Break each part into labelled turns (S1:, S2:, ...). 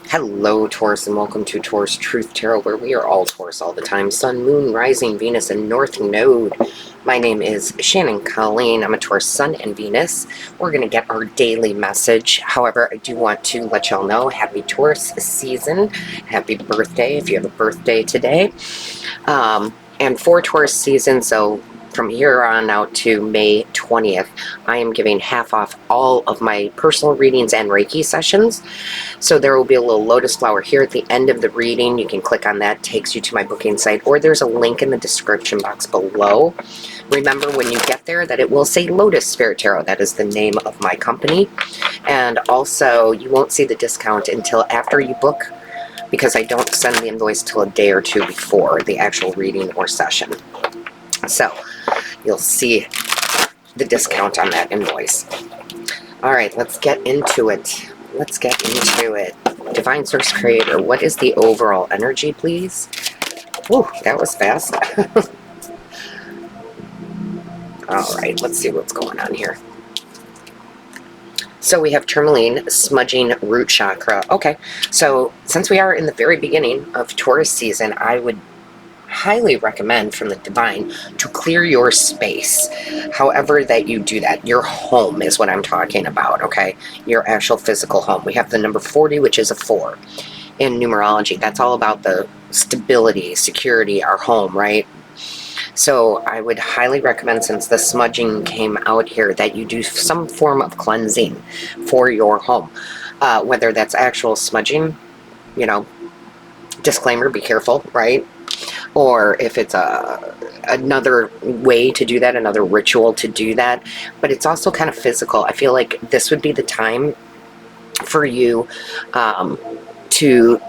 S1: Hello, Taurus, and welcome to Taurus Truth Tarot, where we are all Taurus all the time. Sun, Moon, Rising, Venus, and North Node. My name is Shannon Colleen. I'm a Taurus Sun and Venus. We're going to get our daily message. However, I do want to let y'all know, happy Taurus season. Happy birthday if you have a birthday today. And for Taurus season, so from here on out to May 20th, I am giving half off all of my personal readings and Reiki sessions. So there will be a little lotus flower here at the end of the reading. You can click on that, takes you to my booking site, or there's a link in the description box below. Remember when you get there that it will say Lotus Spirit Tarot. That is the name of my company. And also, you won't see the discount until after you book, because I don't send the invoice till a day or two before the actual reading or session. So you'll see the discount on that invoice. All right, let's get into it. Let's get into it. Divine Source Creator, what is the overall energy, please? Whew, that was fast. All right, let's see what's going on here. So we have tourmaline, smudging, root chakra. Okay, so since we are in the very beginning of Taurus season, I would highly recommend from the divine to clear your space. However that you do that, your home is what I'm talking about, okay? Your actual physical home. We have the number 40, which is a 4 in numerology. That's all about the stability, security, our home, right? So I would highly recommend, since the smudging came out here, that you do some form of cleansing for your home. Whether that's actual smudging, you know, disclaimer, be careful, right? Or if it's another way to do that, another ritual to do that. But it's also kind of physical. I feel like this would be the time for you to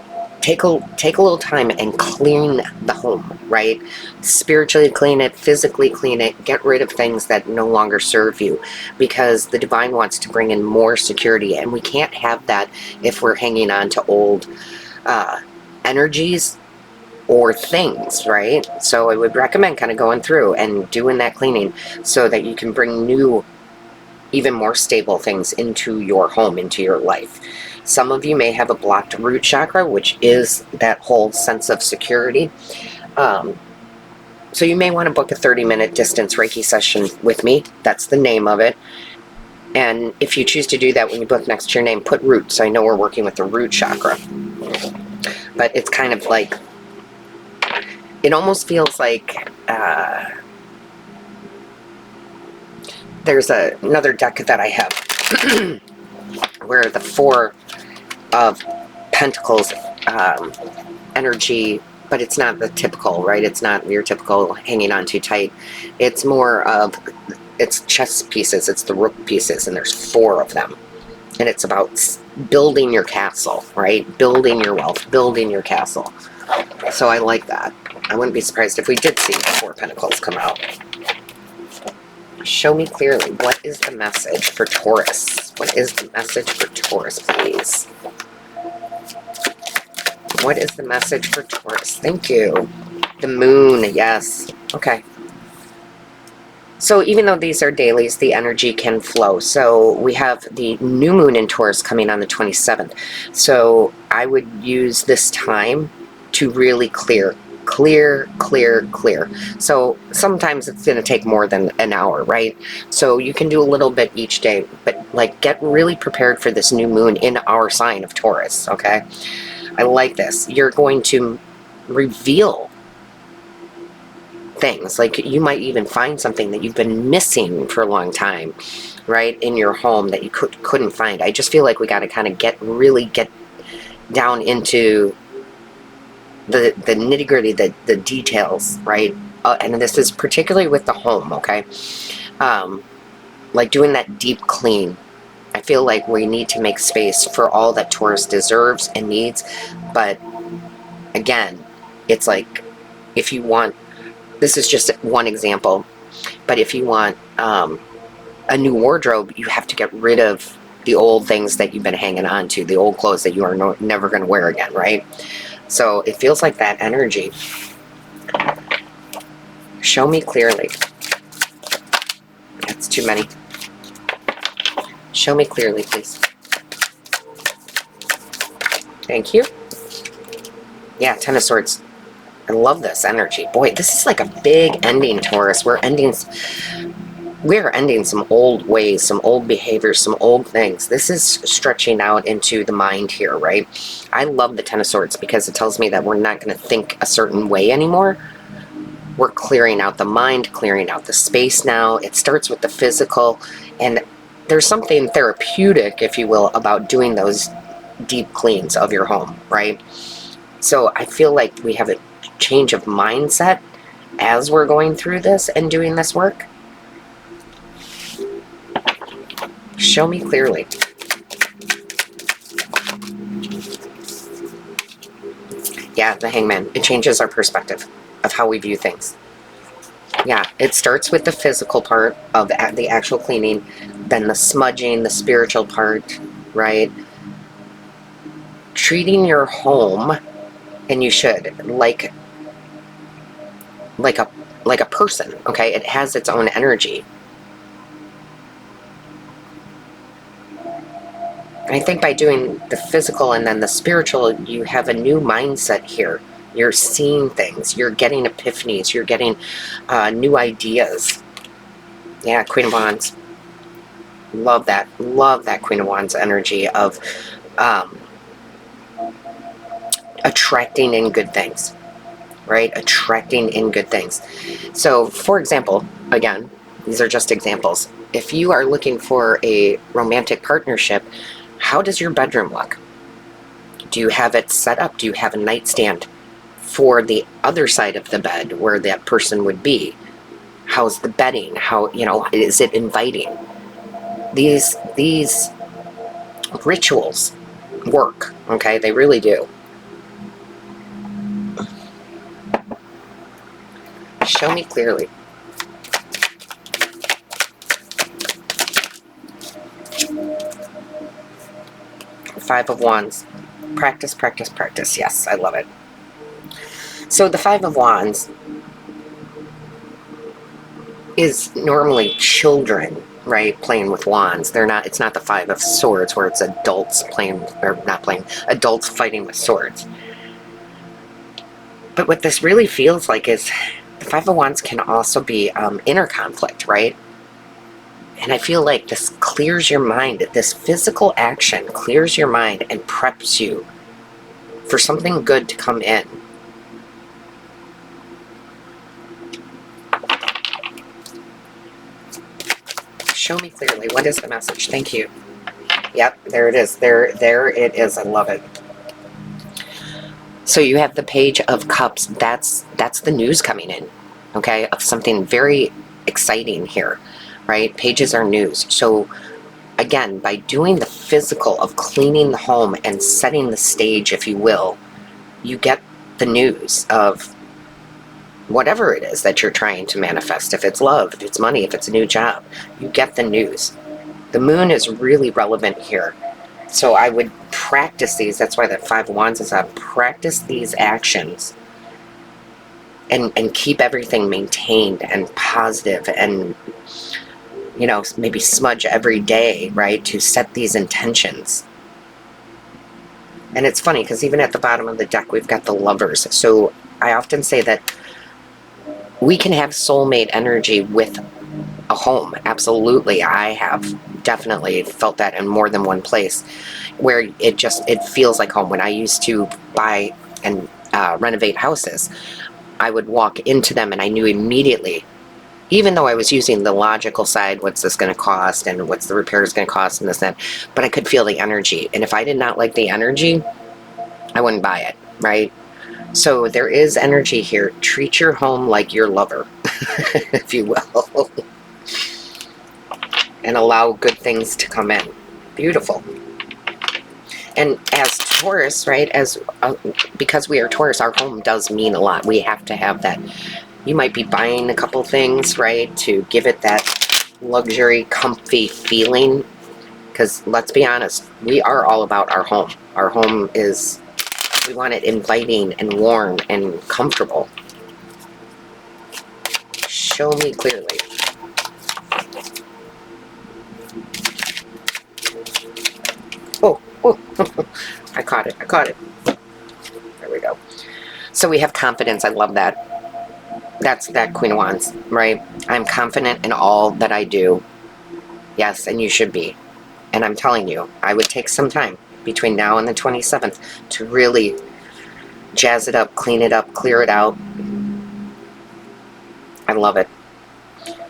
S1: take a little time and clean the home, right? Spiritually clean it, physically clean it, get rid of things that no longer serve you, because the divine wants to bring in more security, and we can't have that if we're hanging on to old energies or things, right? So I would recommend kind of going through and doing that cleaning so that you can bring new, even more stable things into your home, into your life. Some of you may have a blocked root chakra, which is that whole sense of security. So you may want to book a 30-minute distance Reiki session with me. That's the name of it. And if you choose to do that, when you book next to your name, put root, so I know we're working with the root chakra. But it's kind of like, it almost feels like there's another deck that I have where the 4 of Pentacles energy, but it's not the typical, right? It's not your typical hanging on too tight. It's more of, it's chess pieces, it's the rook pieces, and there's 4 of them. And it's about building your castle, right? Building your wealth, building your castle. So I like that. I wouldn't be surprised if we did see the 4 Pentacles come out. Show me clearly, what is the message for Taurus? What is the message for Taurus, please? What is the message for Taurus? Thank you. The moon, yes. Okay. So even though these are dailies, the energy can flow. So we have the new moon in Taurus coming on the 27th. So I would use this time to really clear. So sometimes it's going to take more than an hour, right? So you can do a little bit each day, but like get really prepared for this new moon in our sign of Taurus, okay? I like this. You're going to reveal things. Like you might even find something that you've been missing for a long time, right? In your home that you couldn't find. I just feel like we got to kind of really get down into the nitty-gritty, the details, right? And this is particularly with the home, okay? Like doing that deep clean. I feel like we need to make space for all that Taurus deserves and needs. But again, it's like, if you want, this is just one example, but if you want a new wardrobe, you have to get rid of the old things that you've been hanging on to, the old clothes that you are never going to wear again, right? So it feels like that energy. Show me clearly. That's too many. Show me clearly, please. Thank you. Yeah, Ten of Swords. I love this energy. Boy, this is like a big ending, Taurus. We're ending some old ways, some old behaviors, some old things. This is stretching out into the mind here, right? I love the Ten of Swords because it tells me that we're not going to think a certain way anymore. We're clearing out the mind, clearing out the space now. It starts with the physical, and there's something therapeutic, if you will, about doing those deep cleans of your home, right? So I feel like we have a change of mindset as we're going through this and doing this work. Show me clearly. Yeah, the Hangman. It changes our perspective of how we view things. Yeah, it starts with the physical part of the actual cleaning, then the smudging, the spiritual part, right? Treating your home, and you should, like a person, okay? It has its own energy. And I think by doing the physical and then the spiritual, you have a new mindset here. You're seeing things. You're getting epiphanies. You're getting new ideas. Yeah, Queen of Wands. Love that. Love that Queen of Wands energy of attracting in good things, right? Attracting in good things. So, for example, again, these are just examples. If you are looking for a romantic partnership, how does your bedroom look? Do you have it set up? Do you have a nightstand for the other side of the bed where that person would be? How's the bedding? How, is it inviting? These rituals work, okay? They really do. Show me clearly. Five of Wands. Practice, practice, practice. Yes, I love it. So the Five of Wands is normally children, right, playing with wands. It's not the Five of Swords where it's adults adults fighting with swords. But what this really feels like is the Five of Wands can also be inner conflict, right? And I feel like this clears your mind. This physical action clears your mind and preps you for something good to come in. Show me clearly. What is the message? Thank you. Yep, there it is. There it is. I love it. So you have the Page of Cups. That's the news coming in, okay, of something very exciting here, right? Pages are news. So again, by doing the physical of cleaning the home and setting the stage, if you will, you get the news of whatever it is that you're trying to manifest. If it's love, if it's money, if it's a new job, you get the news. The moon is really relevant here. So I would practice these. That's why that Five of Wands is on. Practice these actions and keep everything maintained and positive, and maybe smudge every day, right, to set these intentions. And it's funny because even at the bottom of the deck we've got the Lovers. So I often say that we can have soulmate energy with a home. Absolutely. I have definitely felt that in more than one place where it feels like home. When I used to buy and renovate houses, I would walk into them and I knew immediately, even though I was using the logical side, what's this going to cost and what's the repairs going to cost and this and that, but I could feel the energy. And if I did not like the energy, I wouldn't buy it, right? So there is energy here. Treat your home like your lover, if you will, and allow good things to come in. Beautiful. And as Taurus, right, because we are Taurus, our home does mean a lot. We have to have that. You might be buying a couple things, right, to give it that luxury, comfy feeling. Because let's be honest, we are all about our home. Our home is, we want it inviting and warm and comfortable. Show me clearly. I caught it. I caught it. There we go. So we have confidence. I love that. That's that Queen of Wands, right? I'm confident in all that I do. Yes, and you should be. And I'm telling you, I would take some time between now and the 27th to really jazz it up, clean it up, clear it out. I love it.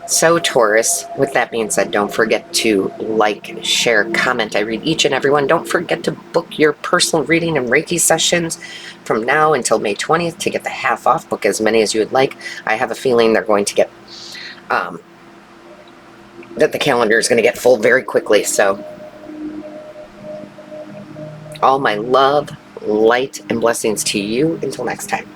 S1: So Taurus, with that being said, don't forget to like, share, comment. I read each and every one. Don't forget to book your personal reading and Reiki sessions from now until May 20th to get the half off. Book as many as you would like. I have a feeling they're going to get, that the calendar is going to get full very quickly. So all my love, light, and blessings to you until next time.